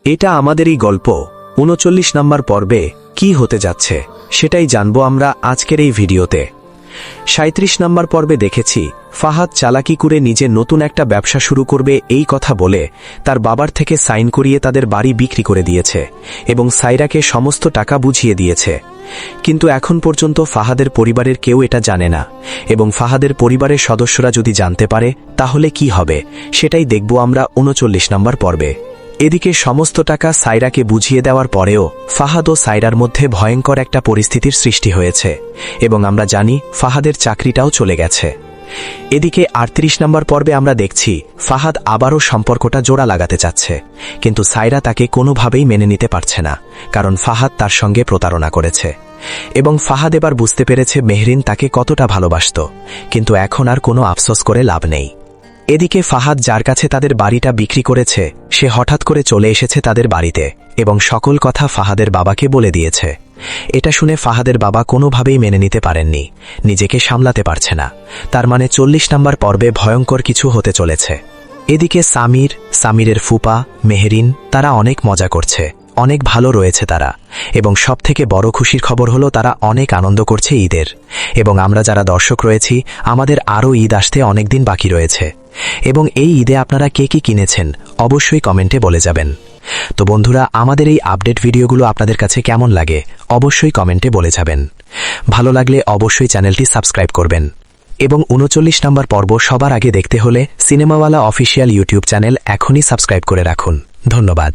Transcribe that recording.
এটা আমাদেরই গল্প ৩৯ নম্বর পর্বে কি হতে যাচ্ছে সেটাই জানবো আমরা আজকের এই ভিডিওতে। ৩৭ নম্বর পর্বে দেখেছি ফাহাদ চালাকি করে নিজে নতুন একটা ব্যবসা শুরু করবে এই কথা বলে তার বাবার থেকে সাইন করিয়ে তাদের বাড়ি বিক্রি করে দিয়েছে এবং সাইরাকে সমস্ত টাকা বুঝিয়ে দিয়েছে। কিন্তু এখন পর্যন্ত ফাহাদের পরিবারের কেউ এটা জানে না এবং ফাহাদের পরিবারের সদস্যরা যদি জানতে পারে তাহলে কি হবে সেটাই দেখব আমরা ৩৯ নম্বর পর্বে। এদিকে সমস্ত টাকা সাইরাকে বুঝিয়ে দেওয়ার পরেও ফাহাদ ও সাইরার মধ্যে ভয়ঙ্কর একটা পরিস্থিতির সৃষ্টি হয়েছে এবং আমরা জানি ফাহাদের চাকরিটাও চলে গেছে। এদিকে ৩৮ নম্বর পর্বে আমরা দেখছি ফাহাদ আবারও সম্পর্কটা জোড়া লাগাতে চাচ্ছে, কিন্তু সাইরা তাকে কোনোভাবেই মেনে নিতে পারছে না, কারণ ফাহাদ তার সঙ্গে প্রতারণা করেছে এবং ফাহাদ এবার বুঝতে পেরেছে মেহরিন তাকে কতটা ভালোবাসত, কিন্তু এখন আর কোনো আফসোস করে লাভ নেই। এদিকে ফাহাদ যার কাছে তাদের বাড়িটা বিক্রি করেছে সে হঠাৎ করে চলে এসেছে তাদের বাড়িতে এবং সকল কথা ফাহাদের বাবাকে বলে দিয়েছে। এটা শুনে ফাহাদের বাবা কোনোভাবেই মেনে নিতে পারেননি, নিজেকে সামলাতে পারছে না। তার মানে ৪০ নম্বর পর্বে ভয়ঙ্কর কিছু হতে চলেছে। এদিকে সামিরের ফুপা মেহরিন তারা অনেক মজা করছে, অনেক ভালো রয়েছে তারা, এবং সবথেকে বড় খুশির খবর হলো তারা অনেক আনন্দ করছে ঈদের। এবং আমরা যারা দর্শক রয়েছি আমাদের আরও ঈদ আসতে অনেকদিন বাকি রয়েছে এবং এই ঈদে আপনারা কে কি কিনেছেন অবশ্যই কমেন্টে বলে যাবেন। তো বন্ধুরা, আমাদের এই আপডেট ভিডিওগুলো আপনাদের কাছে কেমন লাগে অবশ্যই কমেন্টে বলে যাবেন। ভালো লাগলে অবশ্যই চ্যানেলটি সাবস্ক্রাইব করবেন এবং ৩৯ নম্বর পর্ব সবার আগে দেখতে হলে সিনেমাওয়ালা অফিসিয়াল ইউটিউব চ্যানেল এখনই সাবস্ক্রাইব করে রাখুন। ধন্যবাদ।